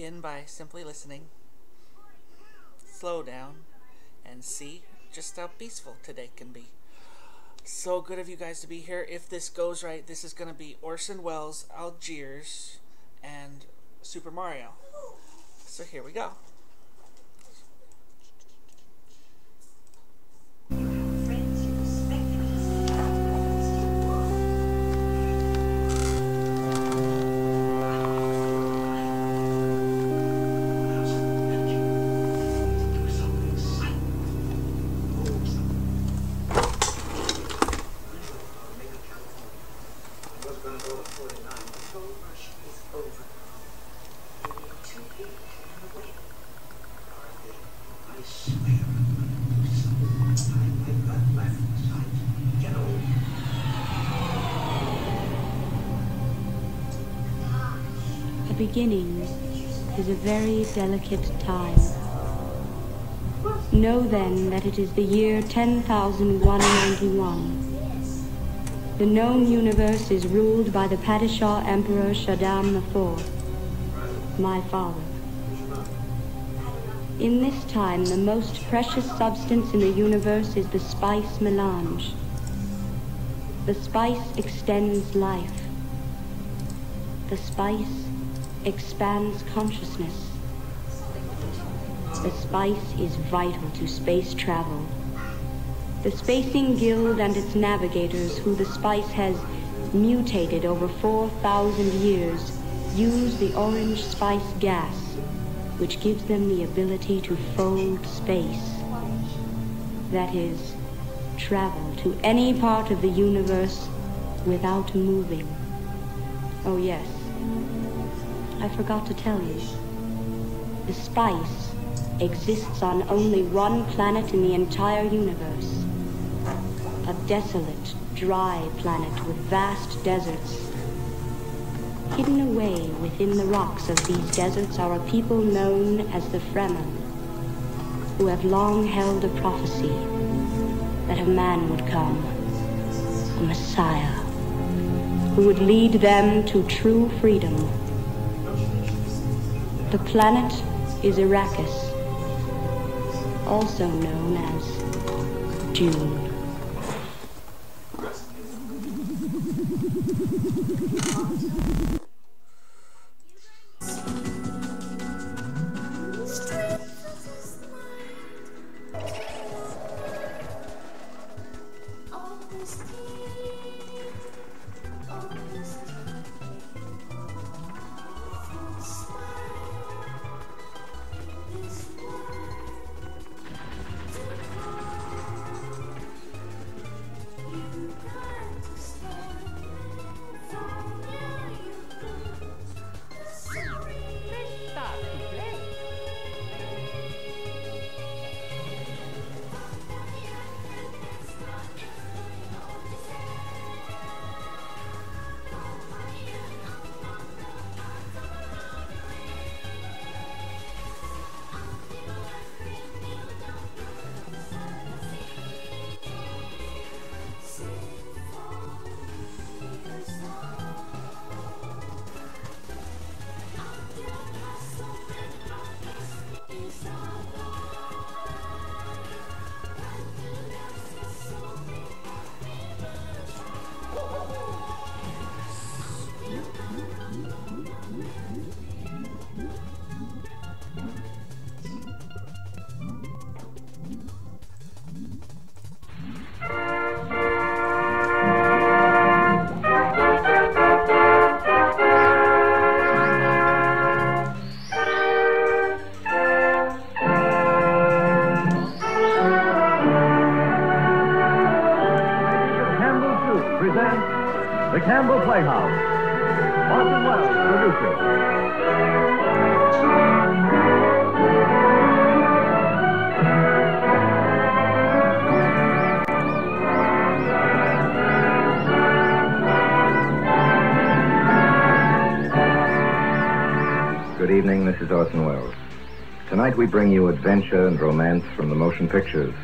begin by simply listening, slow down, and see just how peaceful today can be. So good of you guys to be here. If this goes right, this is going to be Orson Welles, Algiers, and Super Mario. So here we go. The beginning is a very delicate time. Know then that it is the year 10,191. The known universe is ruled by the Padishah Emperor Shaddam IV, my father. In this time, the most precious substance in the universe is the spice melange. The spice extends life. The spice expands consciousness. The spice is vital to space travel. The Spacing Guild and its navigators, who the spice has mutated over 4,000 years, use the orange spice gas, which gives them the ability to fold space. That is, travel to any part of the universe without moving. Oh yes, I forgot to tell you. The spice exists on only one planet in the entire universe. A desolate, dry planet with vast deserts. Hidden away within the rocks of these deserts are a people known as the Fremen, who have long held a prophecy that a man would come, a Messiah, who would lead them to true freedom. The planet is Arrakis, also known as June. The Campbell Playhouse. Orson Welles, producer. Good evening, this is Orson Welles. Tonight we bring you adventure and romance from the motion pictures.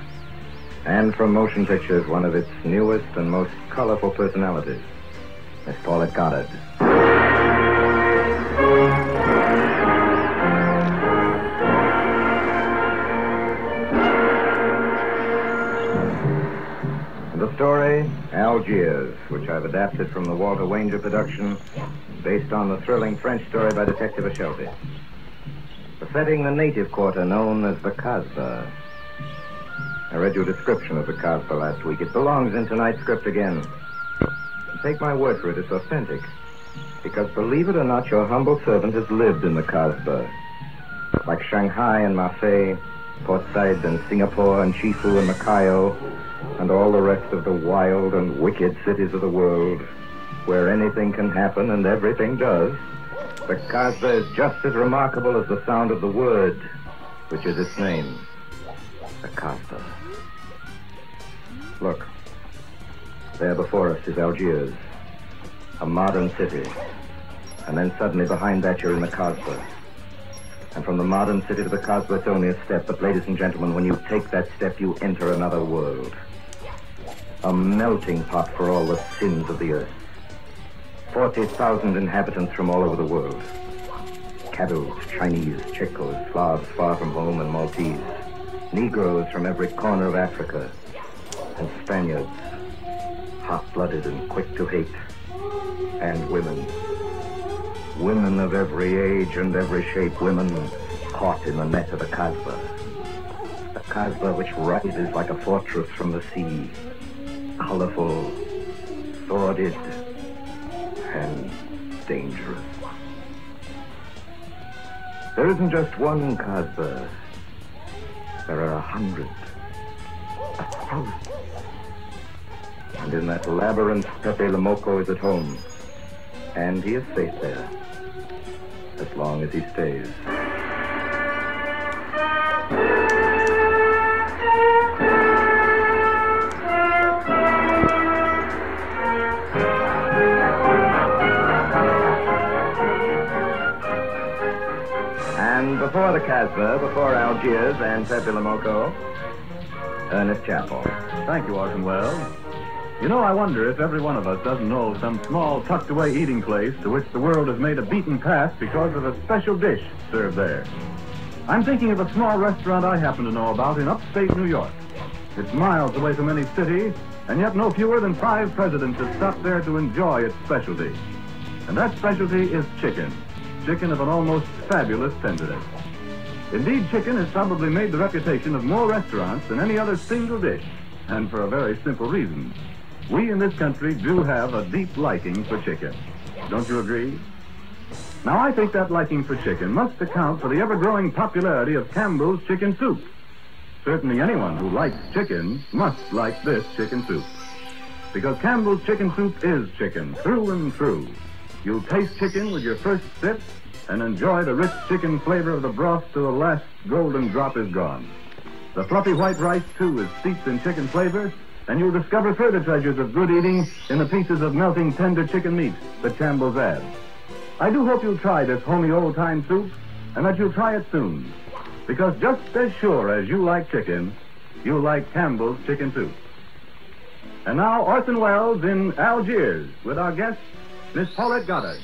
And from motion pictures, one of its newest and most colorful personalities, Miss Paulette Goddard. Algiers, which I've adapted from the Walter Wanger production based on the thrilling French story by Detective Shelby. The setting, the native quarter known as the Kasbah. I read you a description of the Kasbah last week. It belongs in tonight's script again. Take my word for it, it's authentic. Because believe it or not, your humble servant has lived in the Kasbah. Like Shanghai and Marseille, Port Said and Singapore and Shifu and Macao, and all the rest of the wild and wicked cities of the world, where anything can happen and everything does, the Kasbah is just as remarkable as the sound of the word, which is its name, the Kasbah. Look, there before us is Algiers, a modern city, and then suddenly behind that you're in the Kasbah. And from the modern city to the Kasbah, it's only a step, but ladies and gentlemen, when you take that step, you enter another world. A melting pot for all the sins of the earth. 40,000 inhabitants from all over the world. Caddos, Chinese, Chicos, Slavs far from home, and Maltese. Negroes from every corner of Africa. And Spaniards, hot-blooded and quick to hate. And women. Women of every age and every shape. Women caught in the net of the Kasbah. The Kasbah which rises like a fortress from the sea. Colorful, sordid, and dangerous. There isn't just one Kasbah. There are 100, 1,000. And in that labyrinth, Pepe Lamoko is at home. And he is safe there, as long as he stays. And before the Kasbah, before Algiers and Pepe Lamoko, Ernest Chappell. Thank you, Orson Welles. You know, I wonder if every one of us doesn't know some small, tucked-away eating place to which the world has made a beaten path because of a special dish served there. I'm thinking of a small restaurant I happen to know about in upstate New York. It's miles away from any city, and yet no fewer than 5 presidents have stopped there to enjoy its specialty. And that specialty is chicken. Chicken of an almost fabulous tenderness. Indeed, chicken has probably made the reputation of more restaurants than any other single dish, and for a very simple reason. We in this country do have a deep liking for chicken. Don't you agree? Now, I think that liking for chicken must account for the ever-growing popularity of Campbell's chicken soup. Certainly anyone who likes chicken must like this chicken soup. Because Campbell's chicken soup is chicken, through and through. You'll taste chicken with your first sip and enjoy the rich chicken flavor of the broth till the last golden drop is gone. The fluffy white rice, too, is steeped in chicken flavor, and you'll discover further treasures of good eating in the pieces of melting tender chicken meat that Campbell's adds. I do hope you'll try this homey old-time soup, and that you'll try it soon. Because just as sure as you like chicken, you'll like Campbell's chicken soup. And now, Orson Welles in Algiers with our guest, Miss Paulette Goddard.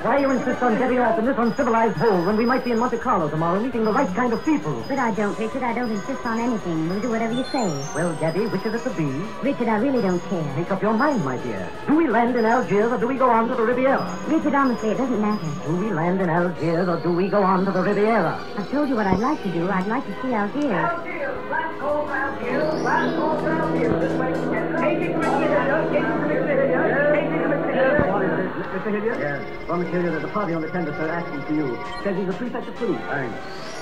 Why you insist on getting off in this uncivilized hole when we might be in Monte Carlo tomorrow meeting the right kind of people? But I don't, Richard. I don't insist on anything. We'll do whatever you say. Well, Getty, which is it to be? Richard, I really don't care. Make up your mind, my dear. Do we land in Algiers or do we go on to the Riviera? Richard, honestly, it doesn't matter. Do we land in Algiers or do we go on to the Riviera? I've told you what I'd like to do. I'd like to see Algiers. Algiers! Last call for Algiers! Last call for Algiers! This way. Taking Mr. Hilliard! Taking Mr. Hilliard! Taking Mr. Hilliard! What is it? Mr. Hilliard? Yes. From Hilliard, there's a party on the tender, sir, asking for you. Says he's a prefect of police. Thanks.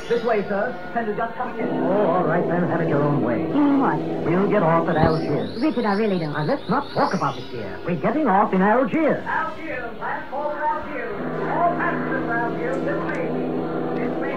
This way, sir. Tender just coming in. Oh, all right, then. Have it your own way. You mean what? We'll get off at Algiers. Richard, I really don't. Now, let's not talk about it, dear. We're getting off in Algiers. Algiers. Last call for Algiers. All passengers for Algiers. This way. This way.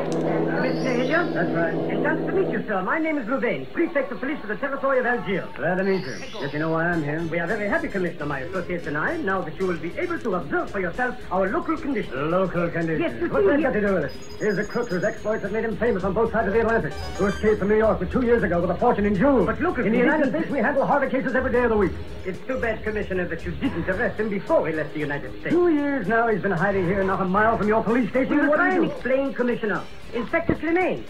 Commissioner Hilliard? That's right. It's nice to meet you, sir. My name is Louvain, Prefect of Police of the territory of Algiers. Glad to meet you. Guess you know why I'm here. We are very happy, Commissioner, my associates and I, now that you will be able to observe for yourself our local conditions. Local conditions. Yes, you What's see, that got to do with it? Here's a crook whose exploits have made him famous on both sides of the Atlantic, who escaped from New York 2 years ago with a fortune in jewels. But local in the United conditions- States, we handle harder cases every day of the week. It's too bad, Commissioner, that you didn't arrest him before he left the United States. 2 years now he's been hiding here not a mile from your police station. Will you What try do and you do? explain, Commissioner? Inspector Clemaine.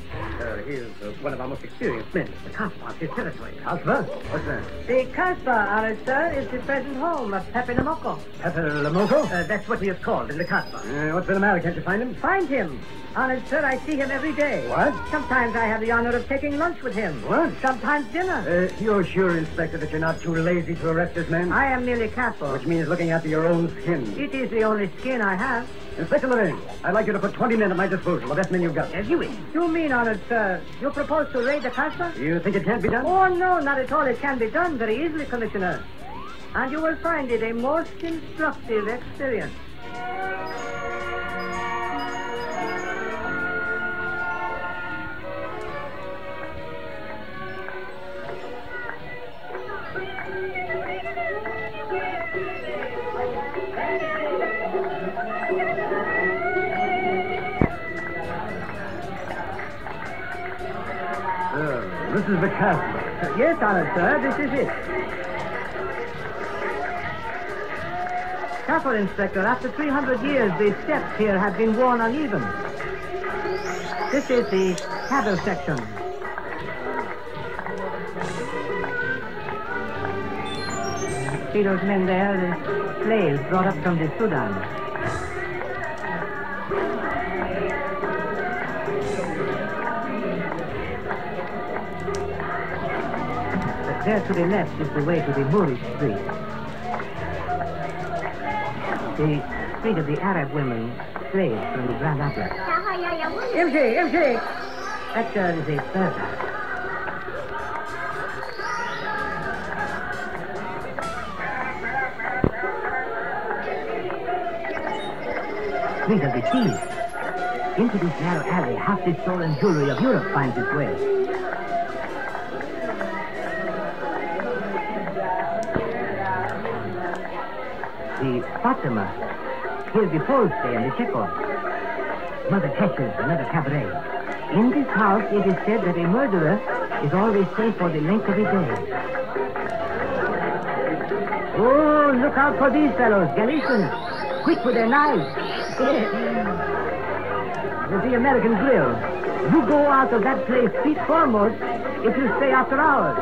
He is one of our most experienced men. The Casbah of his territory. Casbah? What's that? The Casbah, honored sir, is the present home of Pepe Lamoco. Pepe Lamoco? That's what he is called in the Casbah. What's been the matter? Can't you find him? Find him. Honored sir, I see him every day. What? Sometimes I have the honor of taking lunch with him. What? Sometimes dinner. You're sure, Inspector, that you're not too lazy to arrest this man? I am merely careful. Which means looking after your own skin. It is the only skin I have. Inspector Levine, I'd like you to put 20 men at my disposal, the best men you've got. As you wish. You mean, honored sir, you propose to raid the Casbah? You think it can't be done? Oh, no, not at all. It can be done very easily, Commissioner. And you will find it a most instructive experience. This is the castle. Yes, honored sir, this is it. Careful, Inspector. After 300 years, the steps here have been worn uneven. This is the cattle section. See those men there? The slaves brought up from the Sudan. There to the left is the way to the Moorish Street. The street of the Arab women, slaves from the Grand Atlas. MC! That is a burger. Street of the thieves. Into this narrow alley, half the stolen jewelry of Europe finds its way. The Fatima. Here's the Polstay and the Chekhov. Mother Tetcher's, another cabaret. In this house, it is said that a murderer is always safe for the length of a day. Oh, look out for these fellows, Galicians. Quick with their knives. There's the American grill. You go out of that place feet foremost if you stay after hours.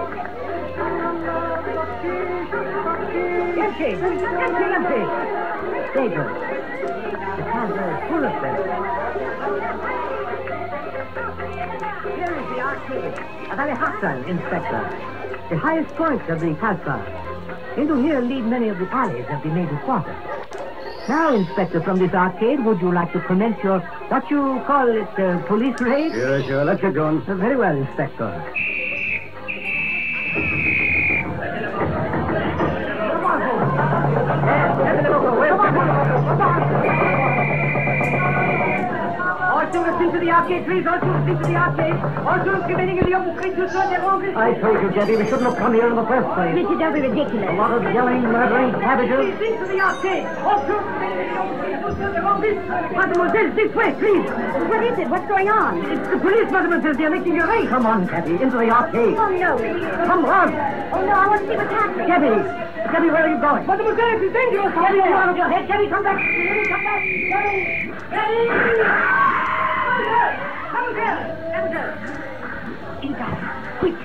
Empty! David, the castle is full of them. Here is the arcade. A very hot one, Inspector. The highest point of the Casbah. Into here lead many of the alleys of the native quarter. Now, Inspector, from this arcade, would you like to commence your, what you call it, police raid? Sure. Let's get going. Very well, Inspector. All students into the arcade, please. All students into the arcade. All students remaining in the open street to turn their wrongs. I told you, Jetty, we shouldn't have come here in the first place. Richard, don't be ridiculous. A lot of yelling, murdering savages. Please, into the arcade. All students remaining in the open street to turn their wrongs. Mademoiselle, this way, please. What is it? What's going on? It's the police, mademoiselle. They're making a raid. Come on, Jetty, into the arcade. Oh, no. Come on. Oh, no, I want to see what's happening. Jetty, where are you going? Mademoiselle, it is dangerous. Jetty, you out of your head. Jetty, come back. Jetty, come back. Jetty! Mademoiselle! Inside. Quick.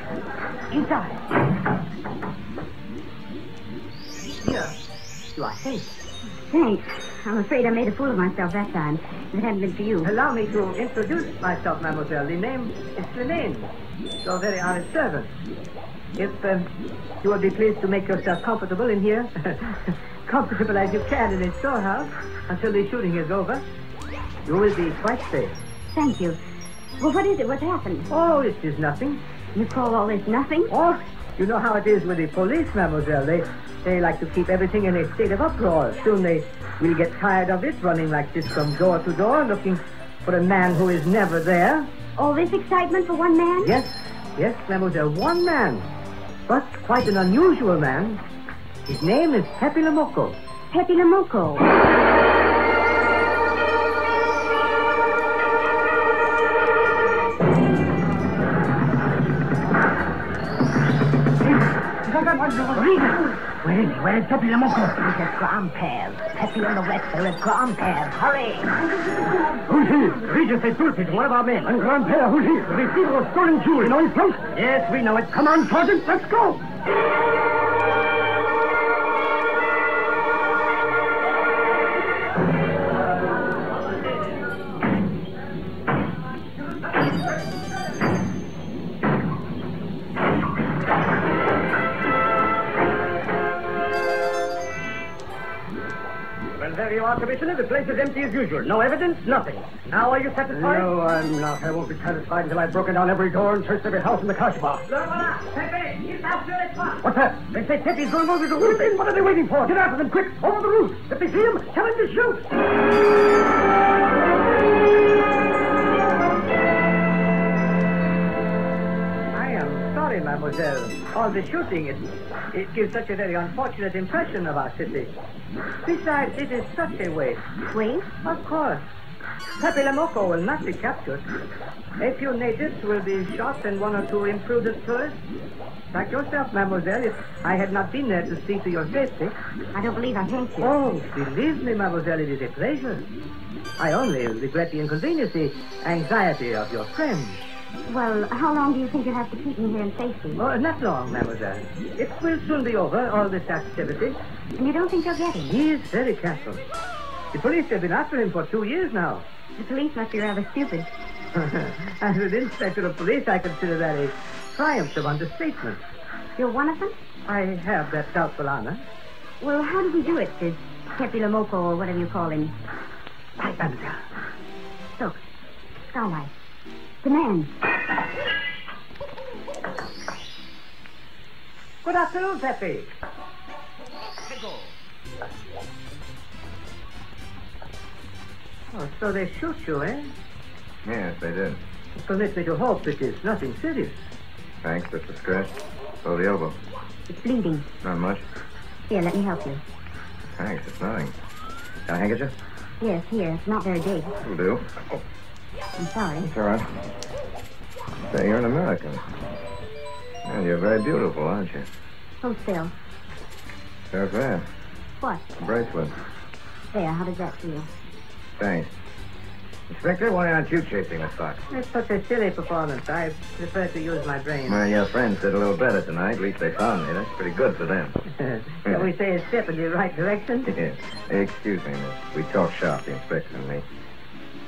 Inside. Here, you are safe. Thanks. I'm afraid I made a fool of myself that time. If it hadn't been for you. Allow me to introduce myself, mademoiselle. The name is Clemaine, your very honest servant. If you would be pleased to make yourself comfortable in here, comfortable as you can in a storehouse until the shooting is over, you will be quite safe. Thank you. Well, what is it? What's happened? Oh, it is nothing. You call all this nothing? Oh, you know how it is with the police, mademoiselle. They like to keep everything in a state of uproar. Soon they will get tired of it, running like this from door to door, looking for a man who is never there. All this excitement for one man? Yes, mademoiselle, one man. But quite an unusual man. His name is Pepe Lamoko. Pepe Lamoko. Where is Pepe Lamoko? He's at Grandpère. Pepe and the rest are at Grandpère. Hurry! Who's he? Regis said Dulcich, one of our men. And Grandpère, who's he? The receiver of stolen jewelry. You know his place? Yes, we know it. Come on, Sergeant, let's go! There you are, Commissioner. The place is empty as usual. No evidence, nothing. Now are you satisfied? No, I'm not. I won't be satisfied until I've broken down every door and searched every house in the Kashbar. What's that? They say Pepe's going over the roof. What are they waiting for? Get after them, quick! Over the roof! If they see him, tell him to shoot! I am sorry, mademoiselle. All the shooting, it gives such a very unfortunate impression of our city. Besides, it is such a waste. Waste? Of course. Pepe Lamoko will not be captured. A few natives will be shot and one or two imprudent tourists. Like yourself, mademoiselle, if I had not been there to see to your safety. I don't believe I thank you. Oh, believe me, mademoiselle, it is a pleasure. I only regret the inconvenience, the anxiety of your friends. Well, how long do you think you'll have to keep me here in safety? Oh, not long, mademoiselle. It will soon be over, all this activity. And you don't think you'll get him? He is very careful. The police have been after him for 2 years now. The police must be rather stupid. As an inspector of police, I consider that a triumph of understatement. You're one of them? I have that doubtful honor. Well, how did he do it, this Pepe Lamoko or whatever you call him? Right, mademoiselle. Look, skylight. The man. Good afternoon, Pepe. Oh, so they shoot you, eh? Yes, they did. Permit me to hope it is nothing serious. Thanks, just a scratch. Below the elbow. It's bleeding. Not much. Here, let me help you. Thanks, it's nothing. Got a handkerchief? Yes, here. It's not very big. Will do. Oh, I'm sorry. it's all right. Say, you're an American. And you're very beautiful, aren't you? Hold still. Sure, fair. What? Bracelet. There, how does that feel? Thanks. Inspector, why aren't you chasing the fox? It's such a silly performance. I prefer to use my brain. Well, your friends did a little better tonight. At least they found me. That's pretty good for them. Shall we say a step in the right direction? Yeah. Hey, excuse me, miss. We talk shop, the inspector and me.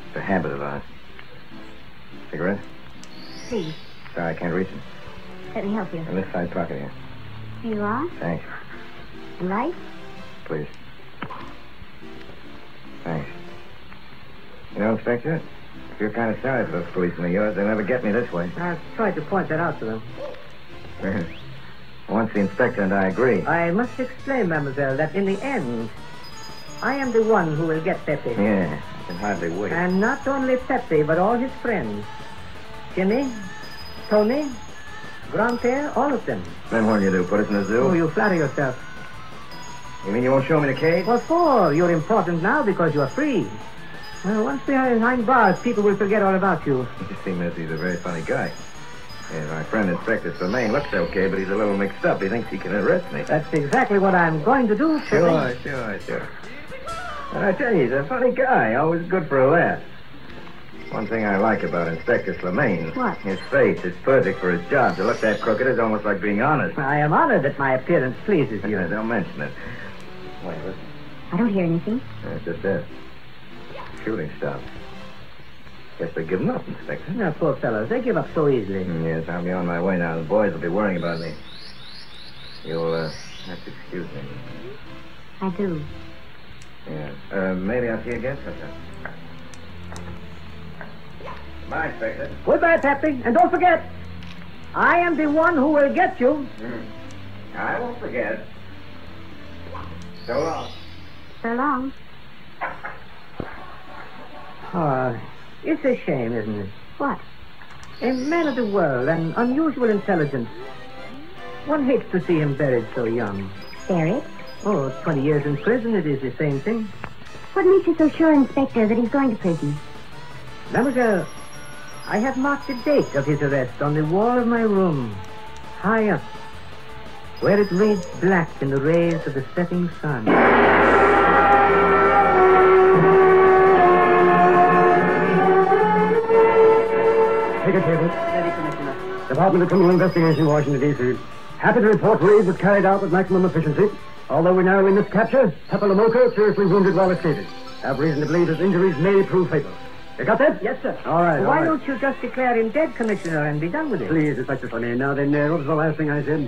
It's a habit of ours. Cigarette? Please, Sorry, I can't reach it. let me help you. In this side pocket here. Here you are. Thanks. The light? Please. Thanks. You know, Inspector, if you're kind of sorry for those policemen of yours, they'll never get me this way. I'll try to point that out to them. Once the inspector and I agree. I must explain, mademoiselle, that in the end, I am the one who will get Pepe. Yeah, I can hardly wait. And not only Pepe, but all his friends. Jimmy, Tony, Grandpère, all of them. Then what'll you do, put us in the zoo? Oh, you flatter yourself. You mean you won't show me the cage? What for? You're important now because you're free. Well, once behind bars, people will forget all about you. You see, miss, he's a very funny guy. And my friend Inspector Semaine looks okay, but he's a little mixed up. He thinks he can arrest me. That's exactly what I'm going to do, Sure. And I tell you, he's a funny guy, always good for a laugh. One thing I like about Inspector Semaine. What? His face is perfect for his job. To look that crooked is almost like being honest. I am honored that my appearance pleases you. Don't mention it. Wait, listen. I don't hear anything. It's just this. Shooting stopped. Guess they give up, Inspector. Now, poor fellows, they give up so easily. Yes, I'll be on my way now. The boys will be worrying about me. You'll, have to excuse me. I do. Yeah. Maybe I'll see you again sometime. Bye, Inspector. Goodbye, Pepe. And don't forget, I am the one who will get you. I won't forget. So long. So long. Oh, it's a shame, isn't it? What? A man of the world and unusual intelligence. One hates to see him buried so young. Buried? Oh, 20 years in prison, it is the same thing. What makes you so sure, Inspector, that he's going to prison? Mademoiselle, I have marked the date of his arrest on the wall of my room, high up, where it reads black in the rays of the setting sun. Take a table. Ready, Commissioner. Department of Criminal Investigation, Washington, D.C. Happy to report raid was carried out with maximum efficiency. Although we narrowly missed capture, Papalamoka seriously wounded while escaping. Have reason to believe his injuries may prove fatal. You got that? Yes, sir. All right, Why all right. don't you just declare him dead, Commissioner, and be done with it? Please, Inspector Fleming. Now then, what was the last thing I said?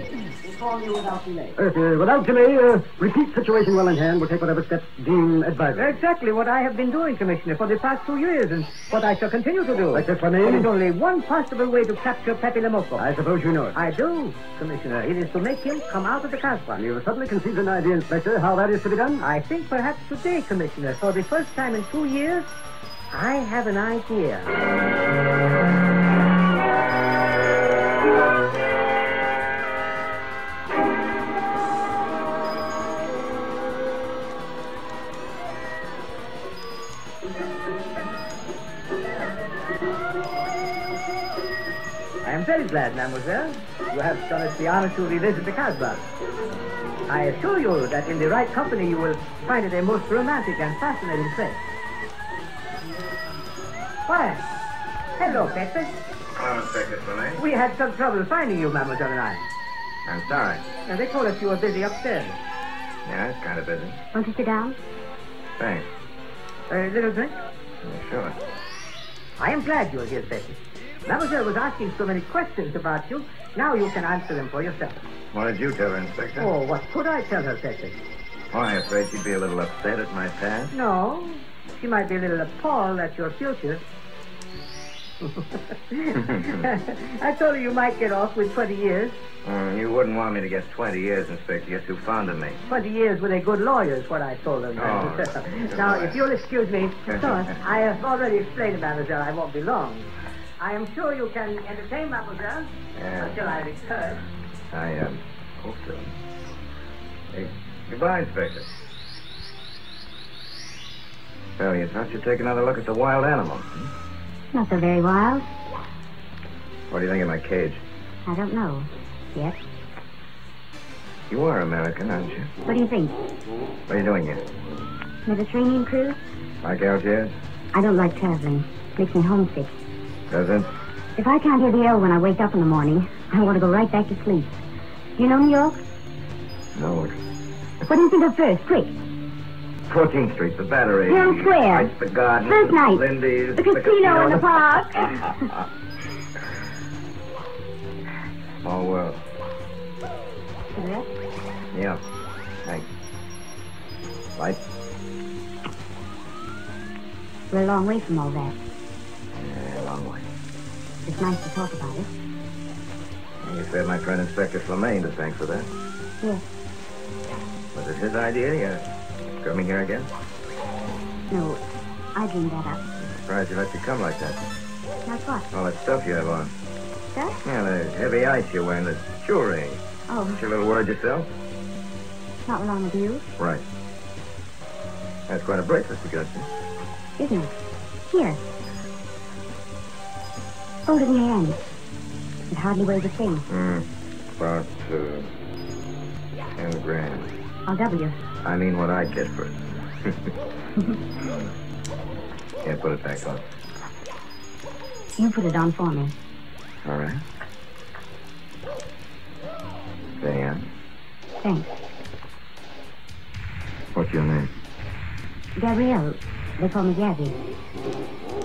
Inform you without delay. Without delay, repeat situation well in hand. We'll take whatever steps deem advisable. Exactly what I have been doing, Commissioner, for the past 2 years, and what I shall continue to do. Inspector There is Fleming? only one possible way to capture Pepe Lemoko. I suppose you know it. I do, Commissioner. It is to make him come out of the casbah. You have suddenly conceived an idea, Inspector, how that is to be done? I think perhaps today, Commissioner, for the first time in 2 years, I have an idea. I am very glad, mademoiselle. You have done us the honor to revisit the casbah. I assure you that in the right company you will find it a most romantic and fascinating place. Why? Hello, Pepe. Hello, Inspector Fleming. We had some trouble finding you, mademoiselle and I. I'm sorry. Now, they told us you were busy upstairs. Yeah, it's kind of busy. Won't you sit down? Thanks. A little drink? Yeah, sure. I am glad you're here, Pepe. Mademoiselle was asking so many questions about you. Now you can answer them for yourself. What did you tell her, Inspector? Oh, what could I tell her, Pepe? Why, afraid she'd be a little upset at my past? No, she might be a little appalled at your future. I told her you might get off with 20 years. You wouldn't want me to get 20 years, Inspector. You're too fond of me. 20 years with a good lawyer is what I told her. Oh. Now, if you'll excuse me, I have already explained to Mademoiselle I won't be long. I am sure you can entertain Mademoiselle until I return. I hope so. Hey, goodbye, Inspector. Well, you thought you'd take another look at the wild animals. Not so very wild. What do you think of my cage? I don't know. Yet. You are American, aren't you? What do you think? What are you doing here? Mediterranean cruise? Like Algiers? I don't like traveling. Makes me homesick. Does it? If I can't hear the L when I wake up in the morning, I want to go right back to sleep. Do you know New York? No. What do you think of first? Quick. 14th Street, the Battery. Town Square. It's the Garden. First night. Lindy's. The casino in the park. Small world. Cigarette? Yeah. Thanks. Light? We're a long way from all that. Yeah, a long way. It's nice to talk about it. You said my friend Inspector Fleming to thank for that. Yes. Was it his idea? You coming here again? No, I dreamed that up. I'm surprised you let you come like that. Like what? All that stuff you have on. Stuff? Yeah, the heavy ice you're wearing, the jewelry. Oh, Got your little word yourself? not along with you, Right. That's quite a breakfast you got, see? isn't it? Here. Hold it in your hand. It hardly weighs a thing. About 10 grand. I'll double you. I mean what I'd get for it. Yeah, put it back on. You put it on for me. All right. Dan, Thanks. what's your name? Gabrielle. They call me Gabby.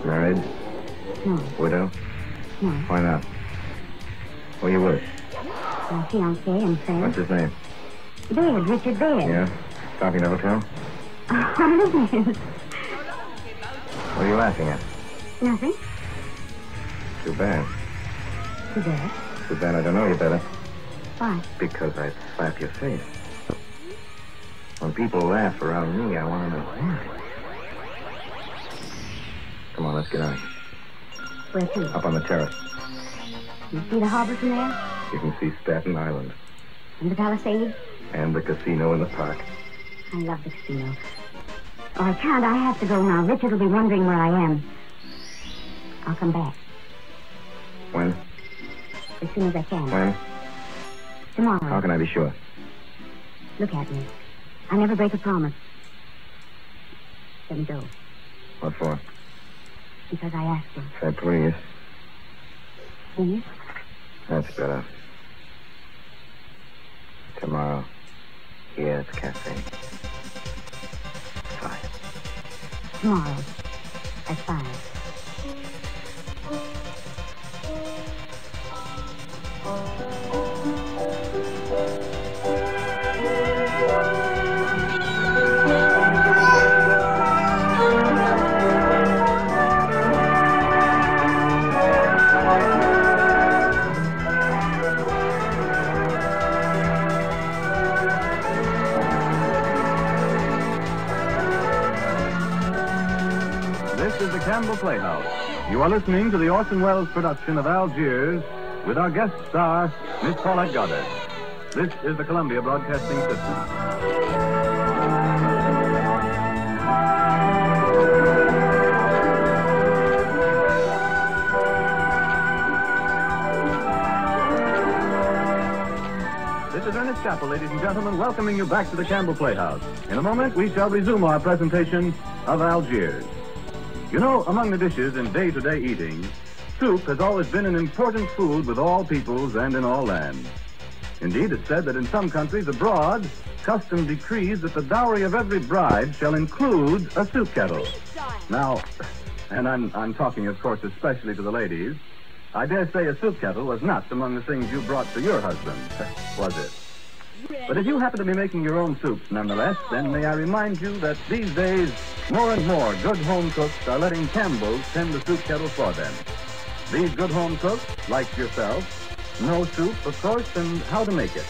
Married? No, Widow? no. Why not? Who you with? My fiancé and friend. What's his name? Baird, Richard Baird. Yeah? Stopping at a hotel? What are you laughing at? Nothing. Too bad. Too bad. Too bad I don't know you better. Why? Because I'd slap your face. When people laugh around me, I want to know why. Come on, let's get out. Where to? Up on the terrace. You see the harbor from there? You can see Staten Island. And the Palisades? And the casino in the park. I love the casino. Oh, I can't. I have to go now. Richard will be wondering where I am. I'll come back. When? As soon as I can. When? Tomorrow. How can I be sure? Look at me. I never break a promise. Then go. What for? Because I asked you. Say, please. Please? That's better. Tomorrow, here at the cafe. 5. Tomorrow, at 5. This is the Campbell Playhouse. You are listening to the Orson Welles production of Algiers with our guest star, Miss Paulette Goddard. This is the Columbia Broadcasting System. This is Ernest Chappell, ladies and gentlemen, welcoming you back to the Campbell Playhouse. In a moment, we shall resume our presentation of Algiers. You know, among the dishes in day-to-day eating, soup has always been an important food with all peoples and in all lands. Indeed, it's said that in some countries abroad, custom decrees that the dowry of every bride shall include a soup kettle. Now, and I'm talking, of course, especially to the ladies, I dare say a soup kettle was not among the things you brought for your husband, was it? But if you happen to be making your own soups nonetheless, then may I remind you that these days, more and more good home cooks are letting Campbell's tend the soup kettle for them. These good home cooks, like yourself, know soup, of course, and how to make it.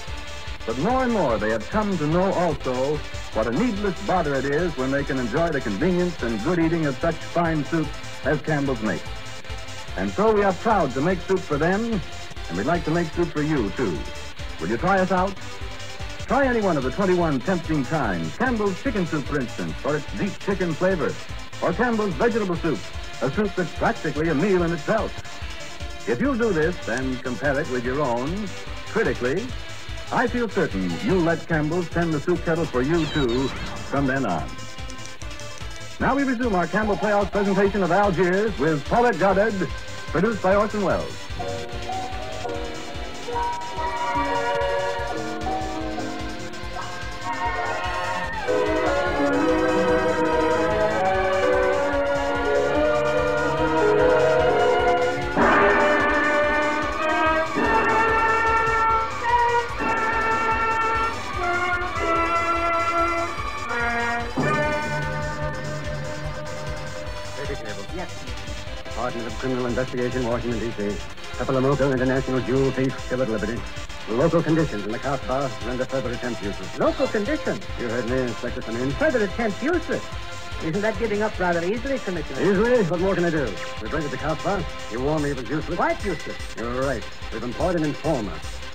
But more and more they have come to know also what a needless bother it is when they can enjoy the convenience and good eating of such fine soups as Campbell's makes. And so we are proud to make soup for them, and we'd like to make soup for you, too. Will you try us out? Try any one of the 21 tempting kinds. Campbell's chicken soup, for instance, for its deep chicken flavor. Or Campbell's vegetable soup, a soup that's practically a meal in itself. If you do this and compare it with your own, critically, I feel certain you'll let Campbell's tend the soup kettle for you, too, from then on. Now we resume our Campbell Playhouse presentation of Algiers with Paulette Goddard, produced by Orson Welles. Department of Criminal Investigation, Washington, D.C. Pepper International Jewel Thief, still at liberty. Local conditions in the Coast Bar render further attempts useless. Local conditions? You heard me, Inspector Simmons. Further attempts useless? Isn't that giving up rather easily, Commissioner? Easily? What more can I do? We bring it to Coast Bar. You warned me it was useless. Quite useless. You're right. We've employed an informer.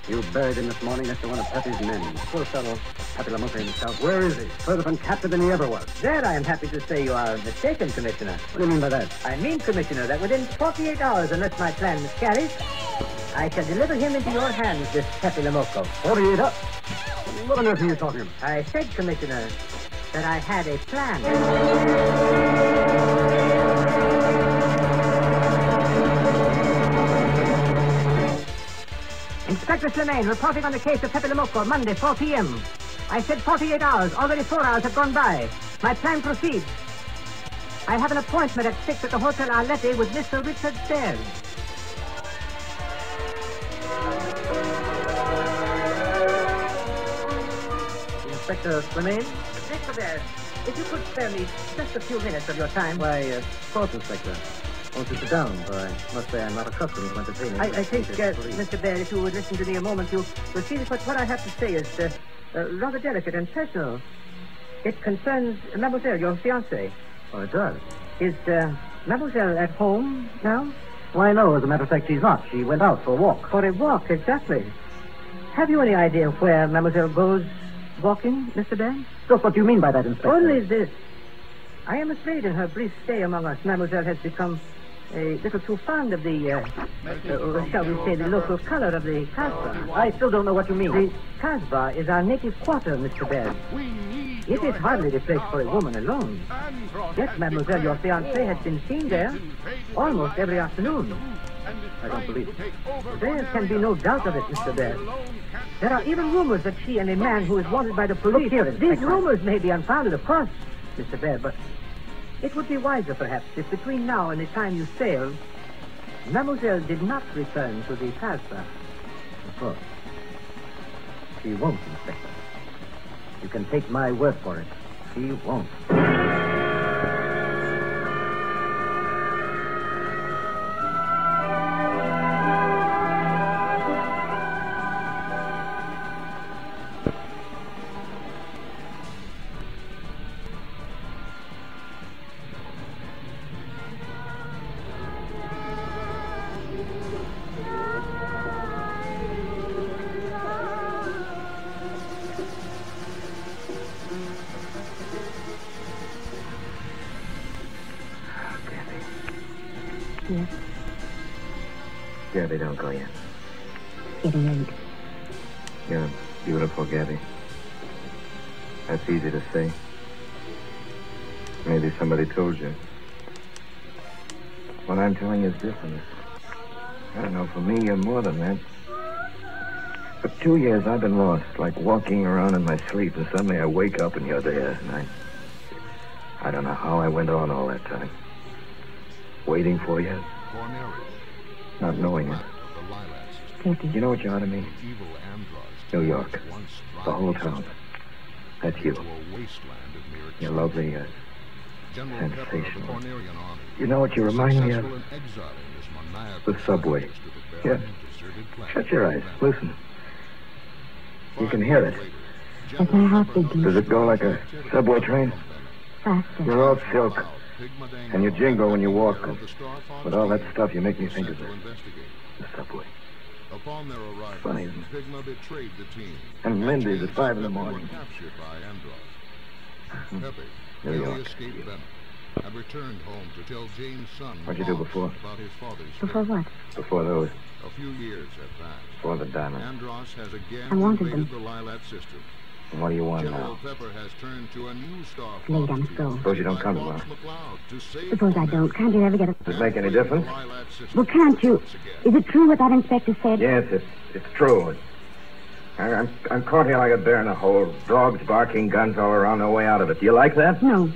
You buried him this morning next to one of Pepe's men. Poor fellow. Pepe Lamoke himself. Where is he? Further from captured than he ever was. There I am happy to say you are mistaken, Commissioner. What do you mean by that? I mean, Commissioner, that within 48 hours, unless my plan miscarries, I shall deliver him into your hands, this Pepe Lamoco. 48 up. What on earth are you talking about? I said, Commissioner, that I had a plan. Inspector Slimane, reporting on the case of Pepe Lamoco, Monday, 4 p.m. I said 48 hours. Already 4 hours have gone by. My plan proceeds. I have an appointment at 6 at the Hotel Arlette with Mr. Richard Baird. Inspector Slimane? Mr. Baird, if you could spare me just a few minutes of your time. Why, of course, Inspector. Won't you sit down, for I must say I'm not accustomed to entertaining. I think, Mr. Baird, if you would listen to me a moment, you will see that what I have to say is rather delicate and personal. It concerns Mademoiselle, your fiancée. Oh, it does? Is Mademoiselle at home now? Why, no, as a matter of fact, she's not. She went out for a walk. For a walk, exactly. Have you any idea where Mademoiselle goes walking, Mr. Bell? Just what do you mean by that, Inspector? Only this. I am afraid in her brief stay among us, Mademoiselle has become a little too fond of the, shall we say, the local color of the Kasbah. I still don't know what you mean. The Kasbah is our native quarter, Mr. Bell. It is hardly the place for a woman alone. Yes, Mademoiselle, your fiancé has been seen there almost every afternoon. I don't believe it. There can be no doubt of it, Mr. Bell. There are even rumors that she and a man who is wanted by the police... Look here, these rumors may be unfounded, of course, Mr. Bell, but it would be wiser, perhaps, if between now and the time you sail, Mademoiselle did not return to the Kasbah. Of course. She won't, Inspector. You can take my word for it. She won't. Yes. Gabby, don't go yet. Getting late. You're beautiful, Gabby. That's easy to say. Maybe somebody told you. What I'm telling you is different. I don't know, for me, you're more than that. For 2 years, I've been lost, like walking around in my sleep, and suddenly I wake up and you're there, and I don't know how I went on all that time. Waiting for you, not knowing it. Katie. You know what you are to me? New York, the whole town. That's you. You're lovely, sensational. You know what you remind me of? The subway. Yeah. Shut your eyes. Listen. You can hear it. That's my heart beating. Does it go like a subway train? Faster. You're all silk. And you jingle when you walk. With all that stuff, you make me think of the subway. Upon their arrival, Funny, isn't it? Pigma betrayed the team. And Lindy's at 5 in the morning. Captured by Andros. Pepe New nearly York. escaped venom and returned home to tell Jane's son What'd you do before? about his father's Before fate. what? Before those. A few years have passed. Before the diamond. Andros has again I wanted invaded them. the Lilat system. And what do you want General now? Pepper has turned to a new star. Late, I must go. Suppose you don't come tomorrow. Suppose I don't. Can't you ever get a... Does it make any difference? Well, can't you? Is it true what that inspector said? Yes, it's true. I'm caught here like a bear in a hole. Dogs barking, guns all around, no way out of it. Do you like that? No.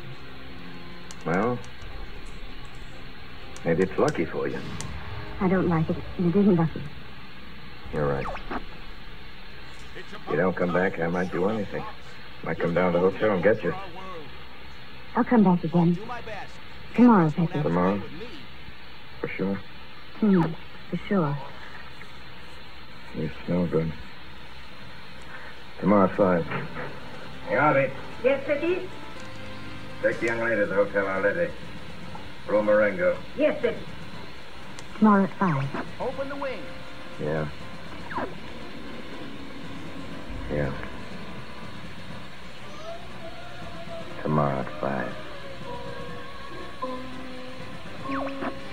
Well, maybe it's lucky for you. I don't like it. And it isn't lucky. You're right. If you don't come back, I might do anything. Might come down to the hotel and get you. I'll come back again. Tomorrow, Pepe. Tomorrow? For sure? For sure. You smell good. Tomorrow at 5. Hey, Harvey. Yes, Vicky? Take the young lady to the Hotel Arlette. Room Marengo. Yes, Vicky. Tomorrow at 5. Open the wing. Yeah. Yeah. Tomorrow at 5.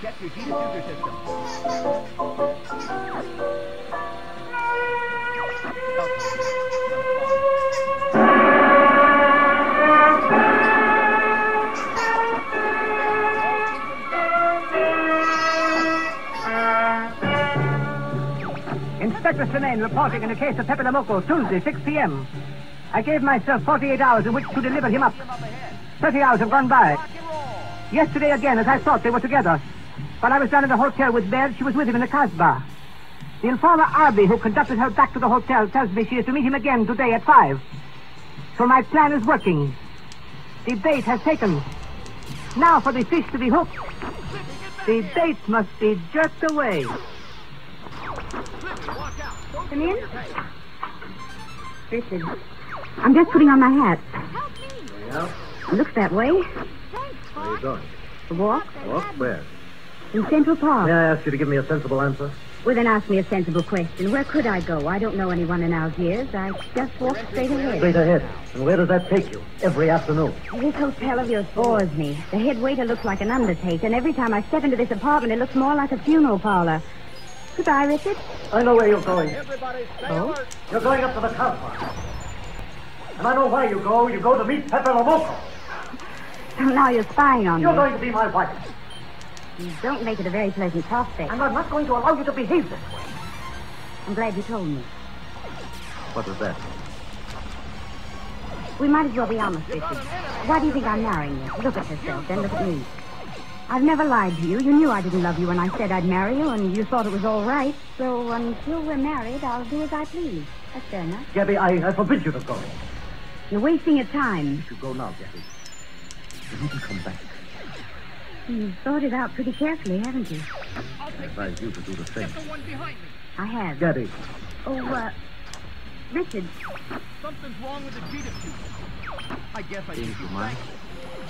Check your heat diffuser system. Inspector Sinane reporting in the case of Pepe Lamoko, Tuesday, 6 p.m. I gave myself 48 hours in which to deliver him up. 30 hours have gone by. Yesterday again, as I thought, they were together. While I was down in the hotel with Baird, she was with him in the Kasbah. The informer Arby, who conducted her back to the hotel, tells me she is to meet him again today at 5. So my plan is working. The bait has taken. Now for the fish to be hooked. The bait must be jerked away. Come in. Listen, I'm just putting on my hat. Yeah? It looks that way. Where are you going? The walk? Walk where? In Central Park. May I ask you to give me a sensible answer? Well, then ask me a sensible question. Where could I go? I don't know anyone in Algiers. I just walk straight ahead. Straight ahead. And where does that take you? Every afternoon. This hotel of yours bores me. The head waiter looks like an undertaker, and every time I step into this apartment, it looks more like a funeral parlor. Goodbye, Richard. I know where you're going. Oh? You're going up to the Casbah. And I know why you go. You go to meet Pepe Lomoco. So now you're spying on me. You're going to be my wife. You don't make it a very pleasant prospect. And I'm not going to allow you to behave this way. I'm glad you told me. What was that? We might as well be honest, Richard. Why do you think I'm marrying you? Look at yourself, then look at me. I've never lied to you. You knew I didn't love you when I said I'd marry you, and you thought it was all right. So until we're married, I'll do as I please. That's fair enough. Gabby, I forbid you to go. You're wasting your time. You should go now, Gabby. You needn't come back. You've thought it out pretty carefully, haven't you? I advise you to do the same. I have. Gabby. Oh, Richard. Something's wrong with the cheetah suit. I guess I Change your mind?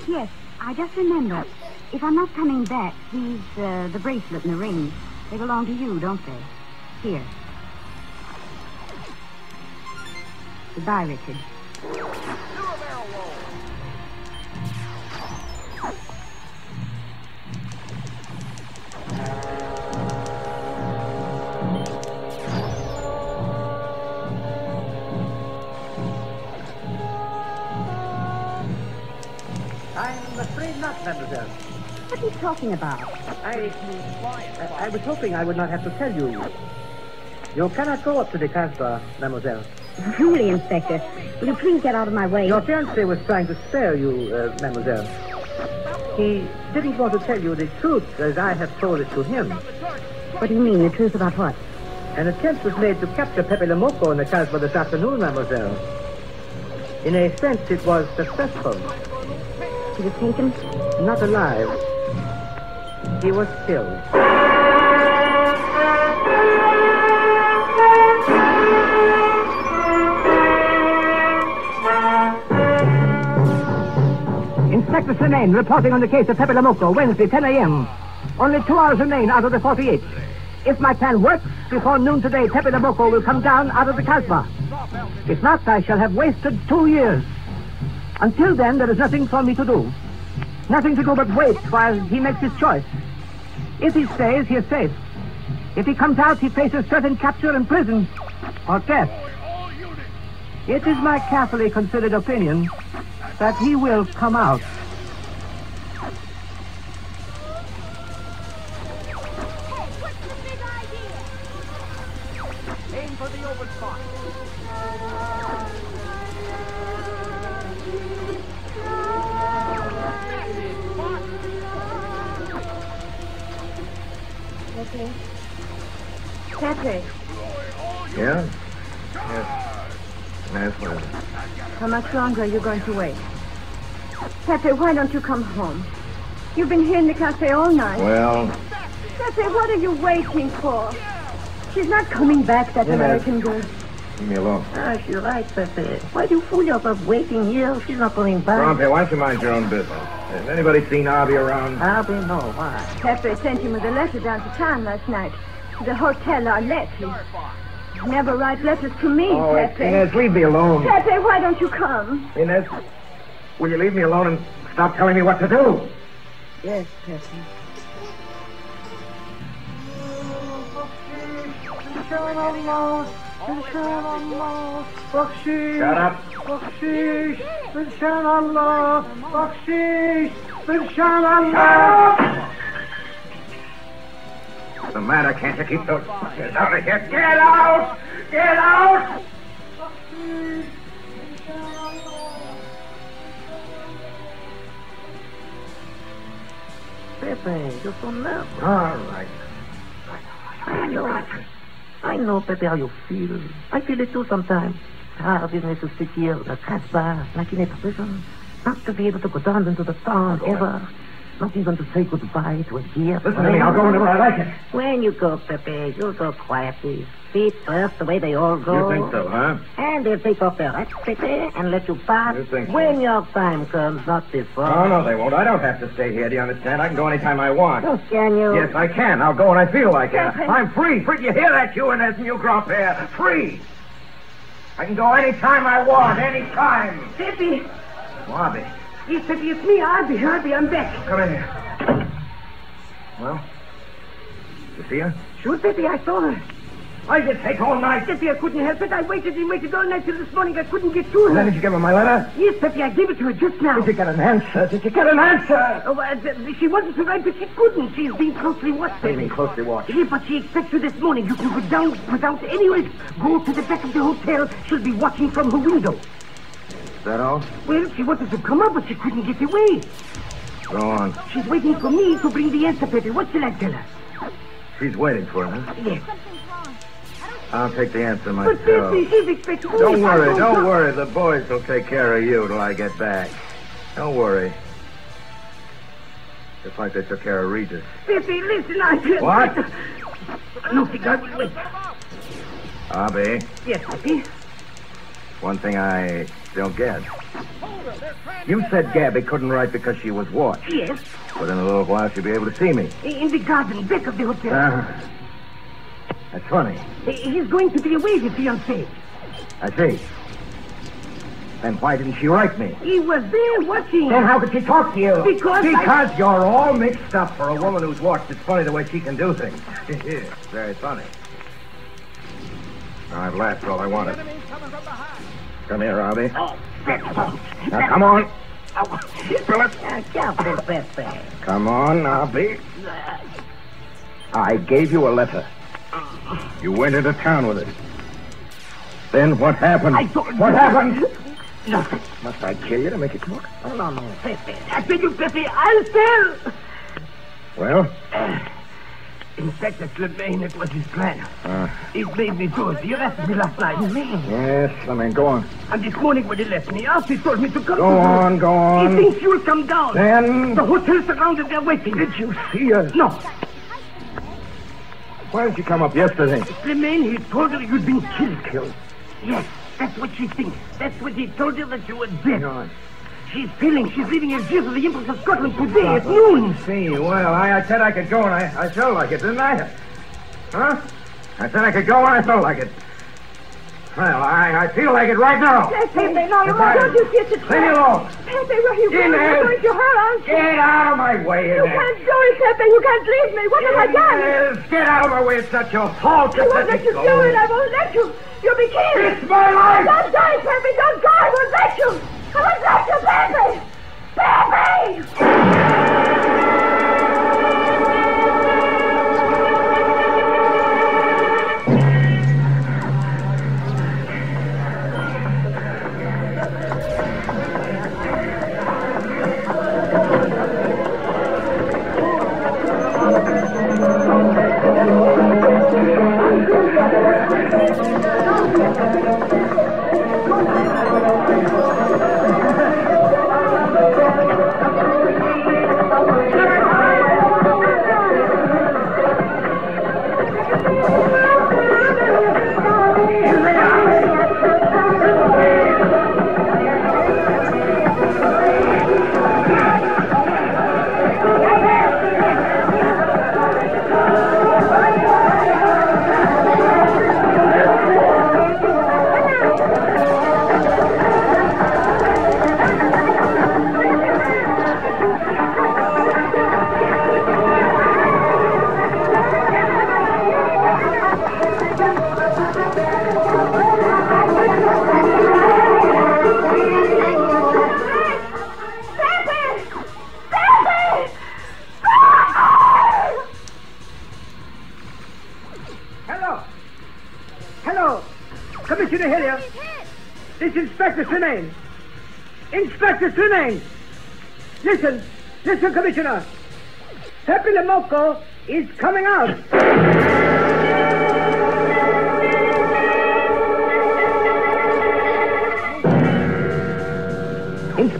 Yes, I just remember. If I'm not coming back, these, the bracelet and the ring, they belong to you, don't they? Here. Goodbye, Richard. I'm afraid not, mademoiselle. What are you talking about? I was hoping I would not have to tell you. You cannot go up to the Casbah, mademoiselle. Really, Inspector. Will you please get out of my way? Your fiancé was trying to spare you, mademoiselle. He didn't want to tell you the truth as I have told it to him. What do you mean, the truth about what? An attempt was made to capture Pepe Lomoco in the Casbah this afternoon, mademoiselle. In a sense, it was successful. He was taken? Not alive. He was killed. Inspector Sinane reporting on the case of Pepe Lomoco, Wednesday, 10 a.m. Only 2 hours remain out of the 48. If my plan works, before noon today, Pepe Lomoco will come down out of the Casbah. If not, I shall have wasted 2 years. Until then, there is nothing for me to do. Nothing to do but wait while he makes his choice. If he stays, he is safe. If he comes out, he faces certain capture and prison or death. It is my carefully considered opinion that he will come out. Aim for the open spot. Okay. Patrick, Yeah? Yes, what is it? how much longer are you going to wait? Patrick, why don't you come home? You've been here in the cafe all night. Well, Patrick, what are you waiting for? She's not coming back, that American girl. leave me alone. She's right, Pepe. Why do you fool yourself waiting here? She's not coming back. Pompey, why don't you mind your own business? Has anybody seen Abby around? Abby, no, why? Pepe sent him with a letter down to town last night. To the Hotel Arlette. He never writes letters to me, Oh, Pepe. Inez, leave me alone. Pepe, why don't you come? Inez, will you leave me alone and stop telling me what to do? Yes, Pepe. Shut up. What's the matter? Can't you keep those fuckers out of here? Get out! Get out! Pepe, you're so nervous. All right. I know, Pepe, how you feel. I feel it too sometimes. Hard, isn't it, to sit here in a Casbah, like in a prison? Not to be able to go down into the town ever. Not even to say goodbye to a dear Listen to me, I'll go whenever I like it. When you go, Pepe, you'll go quietly. Feet first, the way they all go. You think so, huh? And they'll take off their hats, Pepe, and let you pass. You think so? When your time comes, not before. Oh, no, they won't. I don't have to stay here, do you understand? I can go anytime I want. Oh, can you? Yes, I can. I'll go when I feel like it. Pepe. I'm free. Free. You hear that, you and as you grand-père? Free. I can go anytime I want, anytime. Pepe. Bobby. Yes, Pepe, it's me, Harvey. I'm back. Come in here. Well, you see her? Sure, Pepe, I saw her. Why did it take all night? Pepe, I couldn't help it. I waited all night till this morning. I couldn't get to her. Then did you give her my letter? Yes, Pepe, I gave it to her just now. Did you get an answer? Did you get an answer? Oh, she wanted to write, but she couldn't. She's been closely watched. What do you mean closely watched? Yeah, but she expects you this morning. You can go down without any risk. Go to the back of the hotel. She'll be watching from her window. Is that all? Well, she wanted to come up, but she couldn't get away. Go on. She's waiting for me to bring the answer, Pepe. What shall I tell her? She's waiting for him, huh? Yes. I'll take the answer myself. But, Pepe, she's expecting me. Don't worry. The boys will take care of you till I get back. Don't worry. Just like they took care of Regis. Pepe, listen, I can't... What? Nothing, I will wait. Abby, Yes, Pepe. one thing I don't get. You said Gabby couldn't write because she was watched. Yes. But in a little while she'll be able to see me. In the garden, back of the hotel. That's funny. He's going to be away, the fiancé. I see. Then why didn't she write me? He was there watching. Then how could she talk to you? Because you're all mixed up. For a woman who's watched, it's funny the way she can do things. Very funny. I've laughed all I wanted. Come here, Robbie. Oh, Now, come on. Careful, Pepe. Come on, Robbie. I gave you a letter. You went into town with it. Then what happened? What happened? Nothing. Must I kill you to make it talk? Oh, no, Pepe. I tell you, Pepe, I'll tell. Well? Inspector Slemaine, it was his plan. He made me do it. He arrested me last night. Yes, go on. And this morning when he left me out, he told me to come Go on. He thinks you'll come down. Then? The hotel's surrounded. They're waiting. Did you see her? No. Why didn't you come up yesterday? Slemaine, he told her you'd been killed. Yes, that's what she thinks. That's what he told her, that you were dead. No. She's leaving Algiers with the Empress of Scotland today at noon. See, well, I said I could go, and I felt like it, didn't I? Huh? I said I could go, and I felt like it. Well, I feel like it right now. Pepe, no, don't you get to Leave me alone. Pepe, where are you going? Inez. You're going to her, aren't you? Get out of my way, You Inez. can't do it, Pepe. You can't leave me. What have I done? Inez, get out of my way. It's not your fault. I won't let you do it. I won't let you. You'll be killed. It's my life. Don't die, Pepe. Don't die. I won't let you. I won't let you, Pepe. Pepe! Commissioner Hillier. It's Inspector Slemaine. Inspector Slemaine. Listen, Commissioner. Pepe Lamoko is coming out.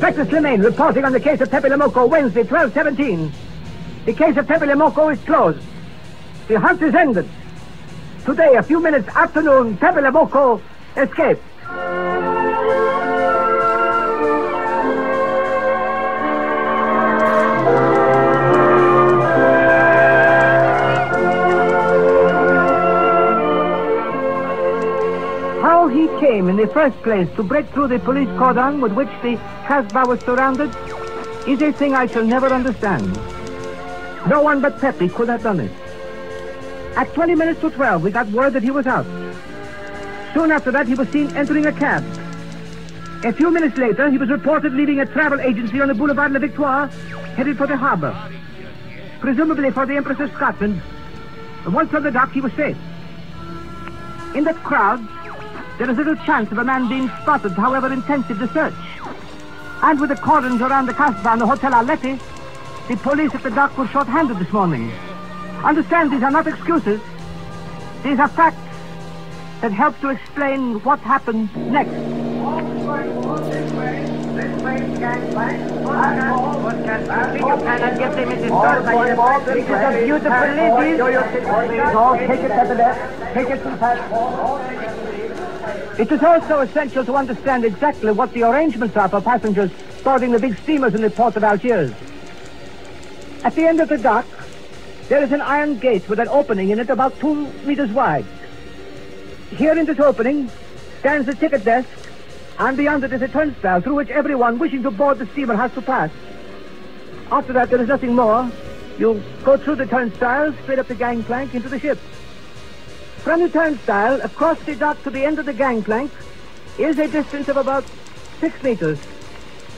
Inspector Slimane reporting on the case of Pepe Lamoko, Wednesday, 12/17. The case of Pepe Lamoko is closed. The hunt is ended. Today, a few minutes after noon, Pepe Lamoko escaped. How he came in the first place to break through the police cordon with which the Casbah was surrounded is a thing I shall never understand. No one but Pepe could have done it. At 20 minutes to 12, we got word that he was out. Soon after that, he was seen entering a cab. A few minutes later, he was reported leaving a travel agency on the Boulevard La Victoire, headed for the harbor, presumably for the Empress of Scotland. And once on the dock, he was safe. In that crowd, there is little chance of a man being spotted, however intensive the search. And with the cordons around the Casbah and the Hotel Arleti, the police at the dock were short-handed this morning. Understand, these are not excuses. These are facts that help to explain what happened next. This way, gangplank. You cannot get them into This is a beautiful lady. Take it at the left. Take it to the platform. It is also essential to understand exactly what the arrangements are for passengers boarding the big steamers in the port of Algiers. At the end of the dock, there is an iron gate with an opening in it about 2 meters wide. Here in this opening stands the ticket desk, and beyond it is a turnstile through which everyone wishing to board the steamer has to pass. After that, there is nothing more. You go through the turnstile, straight up the gangplank into the ship. From the turnstile, across the dock to the end of the gangplank, is a distance of about 6 meters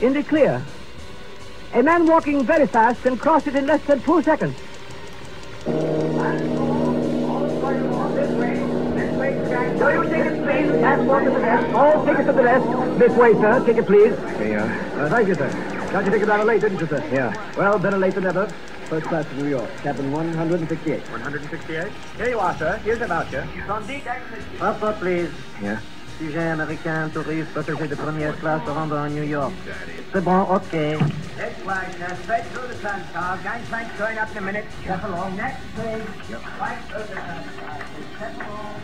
in the clear. A man walking very fast can cross it in less than 2 seconds. Do you take it, please? Passport to the desk. All tickets to the desk. This way, sir. Ticket, please. Here. Thank you, sir. Got your ticket rather late, didn't you, sir? Yeah. Well, better late than never. First class to New York. Cabin 168. 168? Here you are, sir. Here's a voucher. Passport, please. Yeah. Sujet américain, touriste, protégé de première classe, se rendre à New York. C'est bon, OK. This way, sir. Straight through the turnstile. Gangplank's going up in a minute. Step along. Next, please. Right through the turnstile. Step along.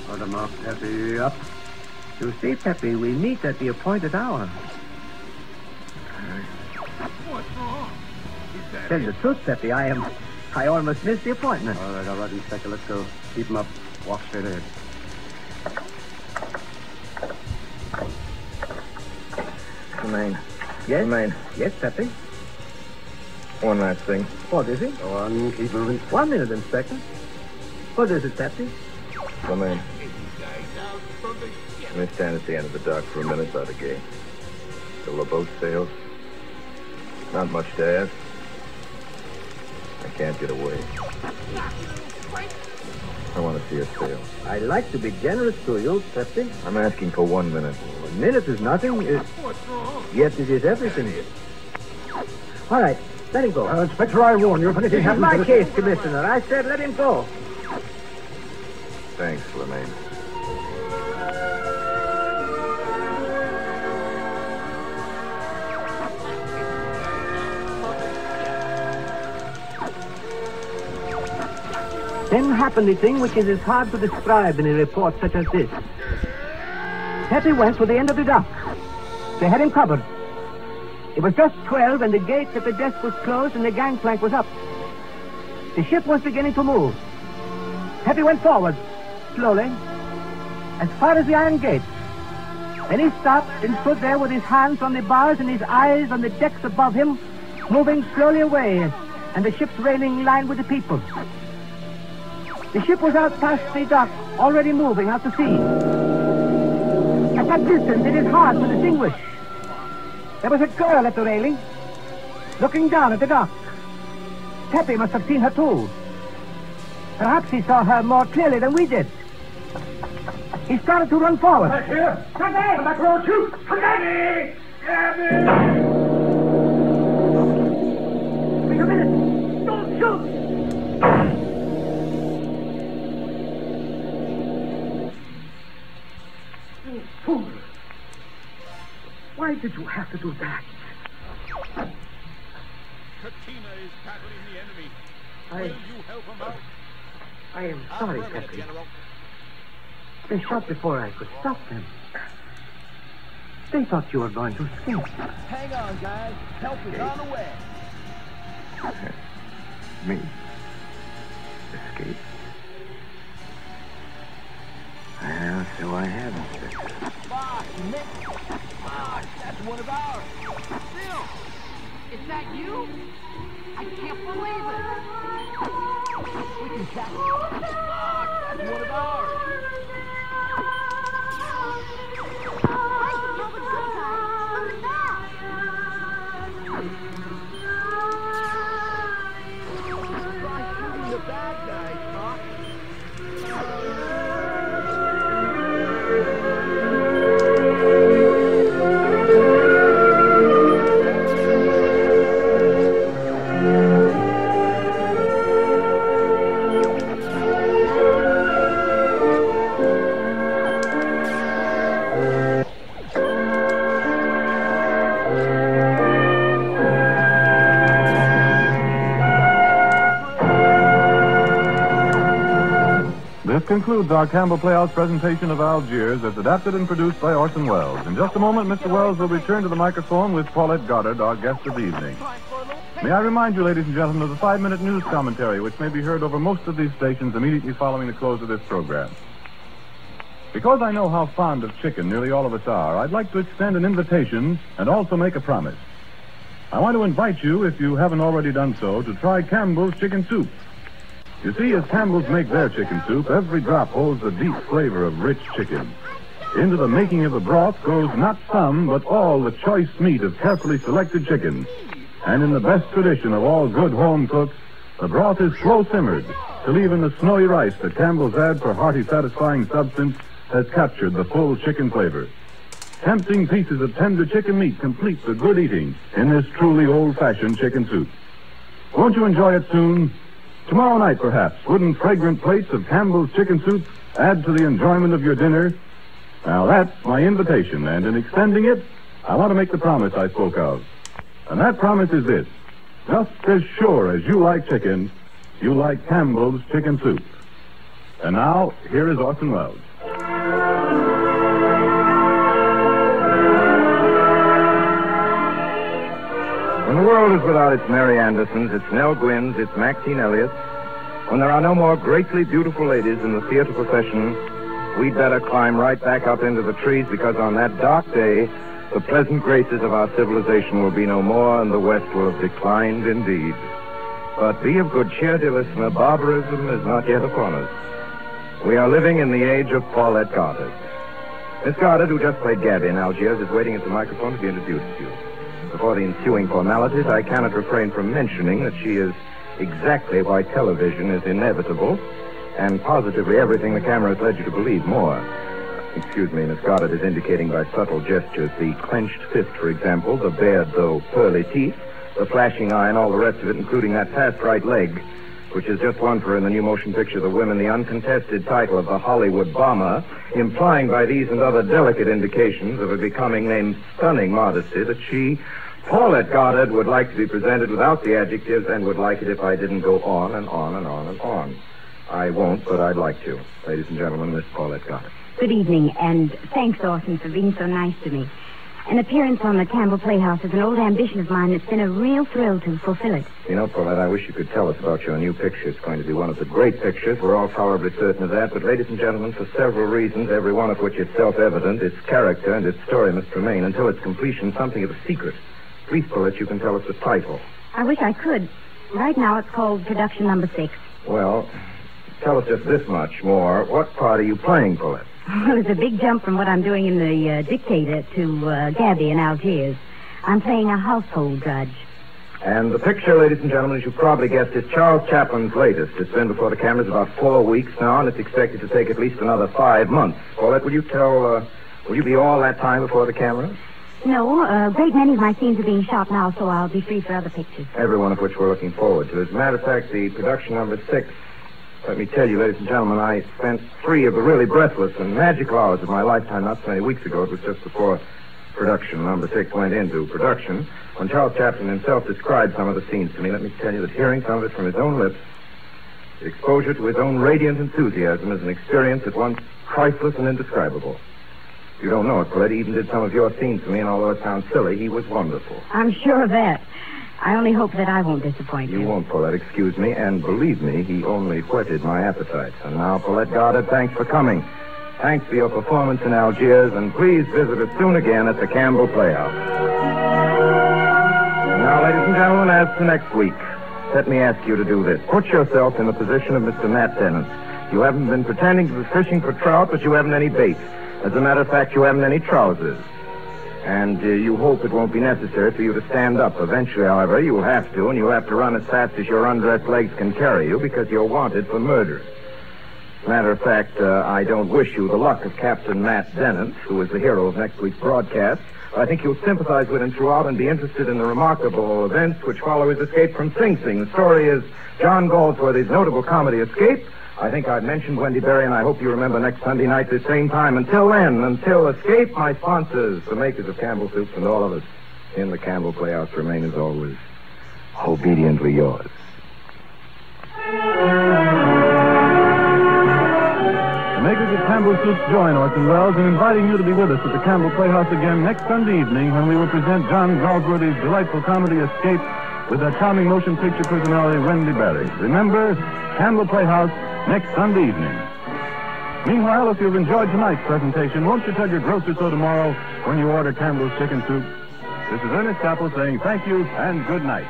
Put 'em up, Pepe, up. You see, Pepe, we meet at the appointed hour. What's wrong? Tell you the truth, Pepe, I almost missed the appointment. All right, Inspector. Let's go. Keep 'em up. Walk straight ahead. Slimane. Yes? Slimane. Yes, Pepe. One last thing. What is it? Go on, keep moving. 1 minute, Inspector. What is it, Pepe? Slimane. Let me stand at the end of the dock for a minute by the gate. Till the boat sails. Not much to ask. I can't get away. I want to see it sail. I like to be generous to you, Pepe. I'm asking for 1 minute. 1 minute is nothing. What's wrong? Yet it is everything. All right, let him go. Inspector, I warn you, if anything This is happens my to this... case, Commissioner. I said let him go. Thanks, Slimane. Then happened the thing which is as hard to describe in a report such as this. Pepe went to the end of the dock. They had him covered. It was just 12 and the gate at the desk was closed and the gangplank was up. The ship was beginning to move. Pepe went forward, slowly, as far as the iron gate. Then he stopped and stood there with his hands on the bars and his eyes on the decks above him, moving slowly away, and the ship's railing lined with the people. The ship was out past the dock, already moving out to sea. At that distance, it is hard to distinguish. There was a girl at the railing, looking down at the dock. Pepe must have seen her too. Perhaps he saw her more clearly than we did. He started to run forward. Back here! Come back! Come back, or I'll shoot! Come back! Wait a minute! Don't shoot! fool. Why did you have to do that? Katina is battling the enemy. Will you help him out? I am sorry, Affirmative, Captain. General. They shot before I could stop them. They thought you were going to escape. Hang on, guys. Help is on the way. Me? Escape? Well, so I have, Inspector. Boss, Nick. Boss, that's one of ours. Bill! Is that you? I can't believe it. We can catch it. Boss, that's one of ours. Try shooting the bad guys, Doc. This concludes our Campbell Playhouse presentation of Algiers as adapted and produced by Orson Welles. In just a moment, Mr. Welles will return to the microphone with Paulette Goddard, our guest of the evening. May I remind you, ladies and gentlemen, of the 5-minute news commentary which may be heard over most of these stations immediately following the close of this program. Because I know how fond of chicken nearly all of us are, I'd like to extend an invitation and also make a promise. I want to invite you, if you haven't already done so, to try Campbell's Chicken Soup. You see, as Campbell's make their chicken soup, every drop holds the deep flavor of rich chicken. Into the making of the broth goes not some, but all the choice meat of carefully selected chicken. And in the best tradition of all good home cooks, the broth is slow simmered till even the snowy rice that Campbell's add for hearty, satisfying substance has captured the full chicken flavor. Tempting pieces of tender chicken meat complete the good eating in this truly old-fashioned chicken soup. Won't you enjoy it soon? Tomorrow night, perhaps, wouldn't fragrant plates of Campbell's chicken soup add to the enjoyment of your dinner? Now, that's my invitation, and in extending it, I want to make the promise I spoke of. And that promise is this. Just as sure as you like chicken, you like Campbell's chicken soup. And now, here is Orson Welles. When the world is without its Mary Andersons, its Nell Gwyns, its Maxine Elliots, when there are no more greatly beautiful ladies in the theater profession, we'd better climb right back up into the trees, because on that dark day, the pleasant graces of our civilization will be no more, and the West will have declined indeed. But be of good cheer, dear listener, barbarism is not yet upon us. We are living in the age of Paulette Goddard. Miss Goddard, who just played Gabby in Algiers, is waiting at the microphone to be introduced to you. Before the ensuing formalities, I cannot refrain from mentioning that she is exactly why television is inevitable, and positively everything the camera has led you to believe more. Excuse me, Miss Goddard is indicating by subtle gestures the clenched fist, for example, the bared though pearly teeth, the flashing eye, and all the rest of it, including that fast right leg, which is just won for her in the new motion picture The Women, the uncontested title of the Hollywood Bomber, implying by these and other delicate indications of a becoming named stunning modesty that she, Paulette Goddard, would like to be presented without the adjectives, and would like it if I didn't go on and on and on and on. I won't, but I'd like to. Ladies and gentlemen, Miss Paulette Goddard. Good evening, and thanks, Orson, for being so nice to me. An appearance on the Campbell Playhouse is an old ambition of mine. It's been a real thrill to fulfill it. You know, Paulette, I wish you could tell us about your new picture. It's going to be one of the great pictures. We're all tolerably certain of that. But, ladies and gentlemen, for several reasons, every one of which is self-evident, its character and its story must remain until its completion something of a secret. Please, Paulette, you can tell us the title. I wish I could. Right now it's called Production Number 6. Well, tell us just this much more. What part are you playing, Paulette? Well, it's a big jump from what I'm doing in the Dictator to Gabby in Algiers. I'm playing a household drudge. And the picture, ladies and gentlemen, as you probably guessed, is Charles Chaplin's latest. It's been before the cameras about 4 weeks now, and it's expected to take at least another 5 months. Paulette, will you be all that time before the camera? No, a great many of my scenes are being shot now, so I'll be free for other pictures. Every one of which we're looking forward to. As a matter of fact, the Production Number 6 Let me tell you, ladies and gentlemen, I spent 3 of the really breathless and magical hours of my lifetime not so many weeks ago. It was just before production number 6 went into production, when Charles Chaplin himself described some of the scenes to me. Let me tell you that hearing some of it from his own lips, the exposure to his own radiant enthusiasm is an experience at once priceless and indescribable. You don't know it, Colette. He even did some of your scenes for me, and although it sounds silly, he was wonderful. I'm sure of that. I only hope that I won't disappoint you. You won't, Paulette, excuse me, and believe me, he only whetted my appetite. And now, Paulette Goddard, thanks for coming. Thanks for your performance in Algiers, and please visit us soon again at the Campbell Playhouse. Now, ladies and gentlemen, as to next week, let me ask you to do this. Put yourself in the position of Mr. Matt Dennett. You haven't been pretending to be fishing for trout, but you haven't any bait. As a matter of fact, you haven't any trousers. And you hope it won't be necessary for you to stand up. Eventually, however, you will have to, and you'll have to run as fast as your undressed legs can carry you because you're wanted for murder. As a matter of fact, I don't wish you the luck of Captain Matt Dennett, who is the hero of next week's broadcast. I think you'll sympathize with him throughout and be interested in the remarkable events which follow his escape from Sing Sing. The story is John Galsworthy's notable comedy Escape. I think I've mentioned Wendy Berry, and I hope you remember next Sunday night this same time. Until then, until Escape, my sponsors, the makers of Campbell Soups, and all of us in the Campbell Playhouse remain, as always, obediently yours. The makers of Campbell Soups join Orson Welles in inviting you to be with us at the Campbell Playhouse again next Sunday evening when we will present John Galsworthy's delightful comedy Escape with our charming motion picture personality Wendy Berry. Remember, Campbell Playhouse next Sunday evening. Meanwhile, if you've enjoyed tonight's presentation, won't you tell your grocer so tomorrow when you order Campbell's Chicken Soup? This is Ernest Capel saying thank you and good night.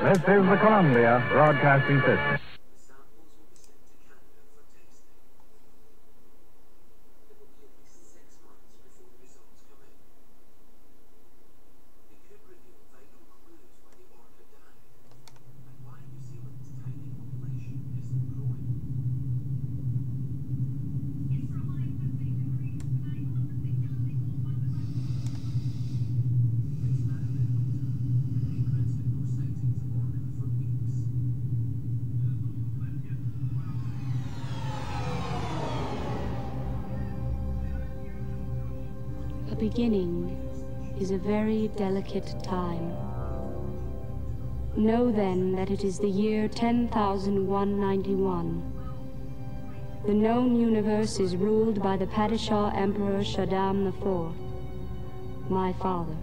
This is the Columbia Broadcasting System. A beginning is a very delicate time. Know then that it is the year 10,191. The known universe is ruled by the Padishah Emperor Shaddam IV, my father.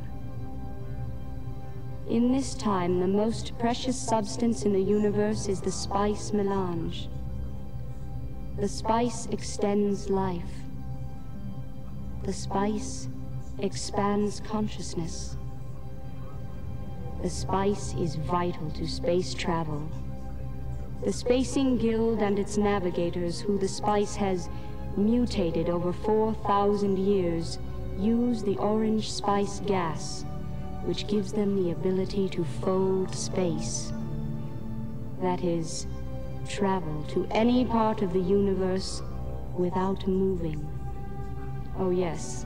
In this time, the most precious substance in the universe is the spice melange. The spice extends life. The spice expands consciousness. The spice is vital to space travel. The Spacing Guild and its navigators, who the spice has mutated over 4,000 years, use the orange spice gas, which gives them the ability to fold space. That is, travel to any part of the universe without moving. Oh yes,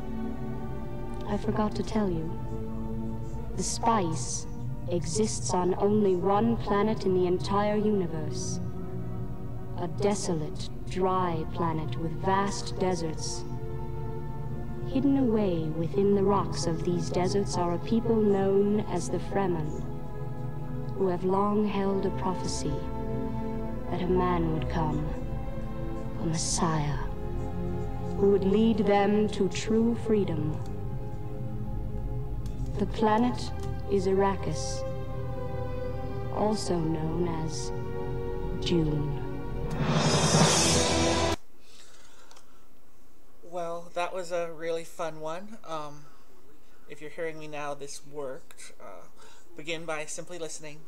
I forgot to tell you. The spice exists on only one planet in the entire universe. A desolate, dry planet with vast deserts. Hidden away within the rocks of these deserts are a people known as the Fremen, who have long held a prophecy that a man would come, a Messiah, who would lead them to true freedom. The planet is Arrakis, also known as June. Well, that was a really fun one. If you're hearing me now, this worked. Begin by simply listening,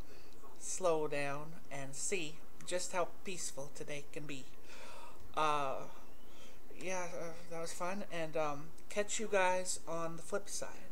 slow down, and see just how peaceful today can be. Yeah, that was fun, and catch you guys on the flip side.